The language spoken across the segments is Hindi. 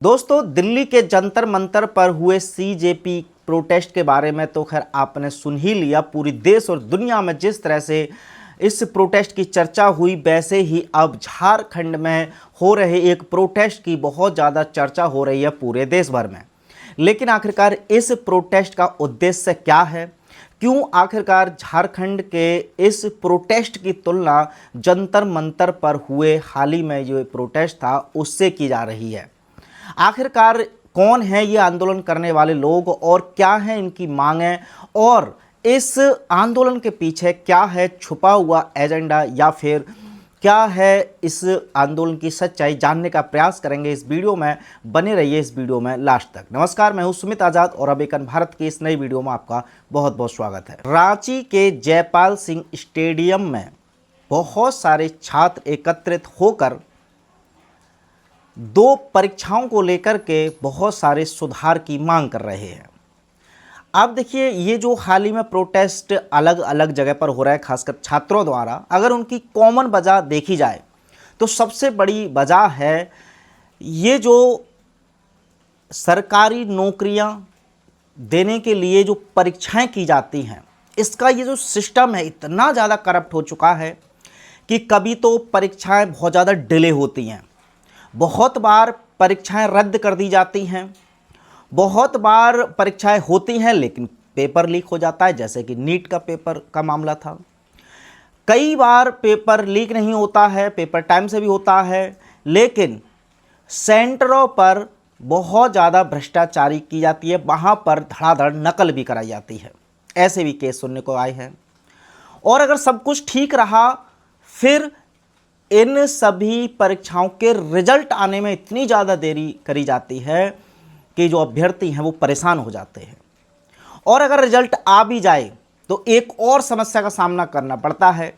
दोस्तों, दिल्ली के जंतर मंतर पर हुए सीजेपी प्रोटेस्ट के बारे में तो खैर आपने सुन ही लिया। पूरी देश और दुनिया में जिस तरह से इस प्रोटेस्ट की चर्चा हुई, वैसे ही अब झारखंड में हो रहे एक प्रोटेस्ट की बहुत ज़्यादा चर्चा हो रही है पूरे देश भर में। लेकिन आखिरकार इस प्रोटेस्ट का उद्देश्य क्या है? क्यों आखिरकार झारखंड के इस प्रोटेस्ट की तुलना जंतर मंतर पर हुए हाल ही में जो प्रोटेस्ट था उससे की जा रही है? आखिरकार कौन है ये आंदोलन करने वाले लोग और क्या है इनकी मांगें, और इस आंदोलन के पीछे क्या है छुपा हुआ एजेंडा या फिर क्या है इस आंदोलन की सच्चाई, जानने का प्रयास करेंगे इस वीडियो में। बने रहिए इस वीडियो में लास्ट तक। नमस्कार, मैं हूं सुमित आजाद और अबेकन भारत की इस नई वीडियो में आपका बहुत बहुत स्वागत है। रांची के जयपाल सिंह स्टेडियम में बहुत सारे छात्र एकत्रित होकर दो परीक्षाओं को लेकर के बहुत सारे सुधार की मांग कर रहे हैं। अब देखिए, ये जो हाल ही में प्रोटेस्ट अलग अलग जगह पर हो रहा है, खासकर छात्रों द्वारा, अगर उनकी कॉमन वजह देखी जाए तो सबसे बड़ी वजह है ये जो सरकारी नौकरियां देने के लिए जो परीक्षाएं की जाती हैं, इसका ये जो सिस्टम है इतना ज़्यादा करप्ट हो चुका है कि कभी तो परीक्षाएं बहुत ज़्यादा डिले होती हैं, बहुत बार परीक्षाएं रद्द कर दी जाती हैं, बहुत बार परीक्षाएं होती हैं लेकिन पेपर लीक हो जाता है, जैसे कि नीट का पेपर का मामला था। कई बार पेपर लीक नहीं होता है, पेपर टाइम से भी होता है, लेकिन सेंटरों पर बहुत ज़्यादा भ्रष्टाचारी की जाती है, वहाँ पर धड़ाधड़ नकल भी कराई जाती है। ऐसे भी केस सुनने को आए हैं। और अगर सब कुछ ठीक रहा, फिर इन सभी परीक्षाओं के रिजल्ट आने में इतनी ज़्यादा देरी करी जाती है कि जो अभ्यर्थी हैं वो परेशान हो जाते हैं। और अगर रिजल्ट आ भी जाए तो एक और समस्या का सामना करना पड़ता है,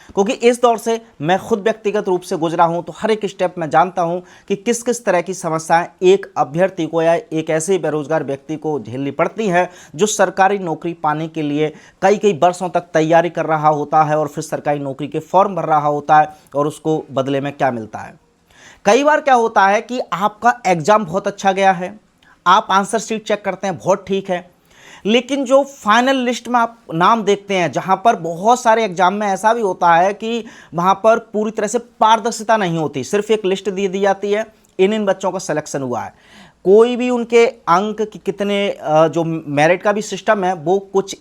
क्योंकि इस दौर से मैं खुद व्यक्तिगत रूप से गुजरा हूं, तो हर एक स्टेप में जानता हूं कि किस किस तरह की समस्याएं एक अभ्यर्थी को या एक ऐसे बेरोजगार व्यक्ति को झेलनी पड़ती है जो सरकारी नौकरी पाने के लिए कई कई वर्षों तक तैयारी कर रहा होता है और फिर सरकारी नौकरी के फॉर्म भर रहा होता है, और उसको बदले में क्या मिलता है। कई बार क्या होता है कि आपका एग्जाम बहुत अच्छा गया है, आप आंसर शीट चेक करते हैं, बहुत ठीक है, लेकिन जो फाइनल लिस्ट में आप नाम देखते हैं, जहां पर बहुत सारे एग्जाम में ऐसा भी होता है कि वहां पर पूरी तरह से पारदर्शिता नहीं होती, सिर्फ एक लिस्ट दे दी जाती है, इन बच्चों का सिलेक्शन हुआ है। कोई भी उनके अंक की कितने जो मेरिट का भी सिस्टम है वो कुछ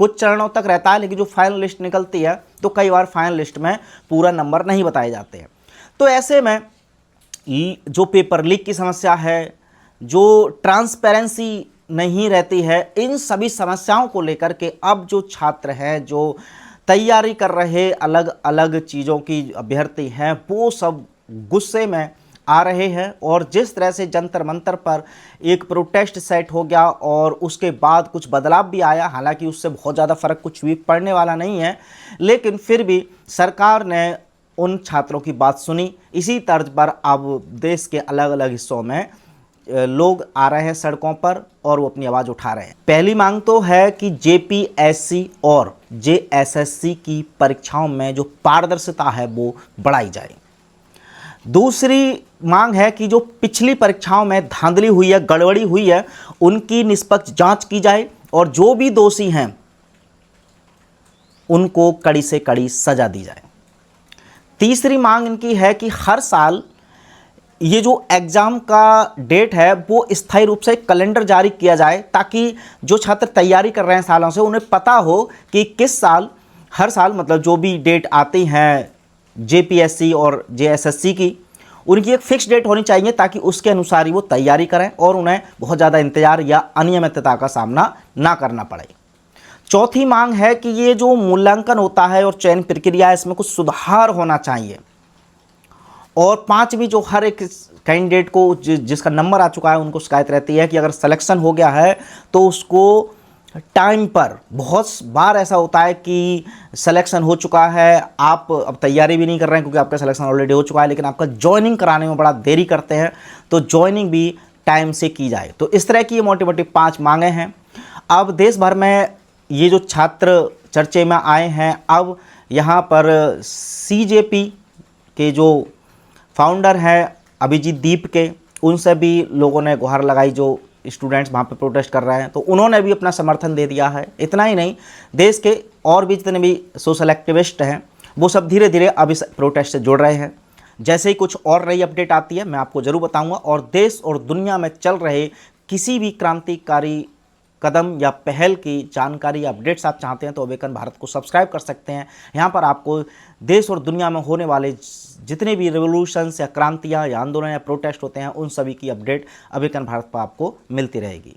चरणों तक रहता है, लेकिन जो फाइनल लिस्ट निकलती है तो कई बार फाइनल लिस्ट में पूरा नंबर नहीं बताए जाते हैं। तो ऐसे में जो पेपर लीक की समस्या है, जो ट्रांसपेरेंसी नहीं रहती है, इन सभी समस्याओं को लेकर के अब जो छात्र हैं, जो तैयारी कर रहे अलग अलग चीज़ों की अभ्यर्थी हैं, वो सब गुस्से में आ रहे हैं। और जिस तरह से जंतर मंतर पर एक प्रोटेस्ट सेट हो गया और उसके बाद कुछ बदलाव भी आया, हालांकि उससे बहुत ज़्यादा फर्क कुछ भी पड़ने वाला नहीं है, लेकिन फिर भी सरकार ने उन छात्रों की बात सुनी। इसी तर्ज पर अब देश के अलग अलग हिस्सों में लोग आ रहे हैं सड़कों पर और वो अपनी आवाज़ उठा रहे हैं। पहली मांग तो है कि जेपीएससी और जेएसएससी की परीक्षाओं में जो पारदर्शिता है वो बढ़ाई जाए। दूसरी मांग है कि जो पिछली परीक्षाओं में धांधली हुई है, गड़बड़ी हुई है, उनकी निष्पक्ष जांच की जाए और जो भी दोषी हैं उनको कड़ी से कड़ी सजा दी जाए। तीसरी मांग इनकी है कि हर साल ये जो एग्ज़ाम का डेट है वो स्थायी रूप से कैलेंडर जारी किया जाए, ताकि जो छात्र तैयारी कर रहे हैं सालों से, उन्हें पता हो कि किस साल, हर साल मतलब जो भी डेट आती हैं जेपीएससी और जेएसएससी की, उनकी एक फिक्स डेट होनी चाहिए, ताकि उसके अनुसार ही वो तैयारी करें और उन्हें बहुत ज़्यादा इंतजार या अनियमितता का सामना ना करना पड़े। चौथी मांग है कि ये जो मूल्यांकन होता है और चयन प्रक्रिया है, इसमें कुछ सुधार होना चाहिए। और पांचवी, जो हर एक कैंडिडेट को जिसका नंबर आ चुका है उनको शिकायत रहती है कि अगर सिलेक्शन हो गया है तो उसको टाइम पर, बहुत बार ऐसा होता है कि सिलेक्शन हो चुका है, आप अब तैयारी भी नहीं कर रहे हैं क्योंकि आपका सिलेक्शन ऑलरेडी हो चुका है, लेकिन आपका ज्वाइनिंग कराने में बड़ा देरी करते हैं, तो ज्वाइनिंग भी टाइम से की जाए। तो इस तरह की ये मोटी मोटी 5 मांगें हैं। अब देश भर में ये जो छात्र चर्चे में आए हैं, अब यहाँ पर सीजेपी के जो फाउंडर हैं अभिजीत दीप के, उनसे भी लोगों ने गुहार लगाई जो स्टूडेंट्स वहाँ पे प्रोटेस्ट कर रहे हैं, तो उन्होंने भी अपना समर्थन दे दिया है। इतना ही नहीं, देश के और भी जितने भी सोशल एक्टिविस्ट हैं वो सब धीरे धीरे अब इस प्रोटेस्ट से जुड़ रहे हैं। जैसे ही कुछ और नई अपडेट आती है मैं आपको ज़रूर बताऊंगा। और देश और दुनिया में चल रहे किसी भी क्रांतिकारी कदम या पहल की जानकारी या अपडेट्स आप चाहते हैं तो अवेकन भारत को सब्सक्राइब कर सकते हैं। यहाँ पर आपको देश और दुनिया में होने वाले जितने भी रेवोल्यूशंस या क्रांतियाँ या आंदोलन या प्रोटेस्ट होते हैं उन सभी की अपडेट अवेकन भारत पर आपको मिलती रहेगी।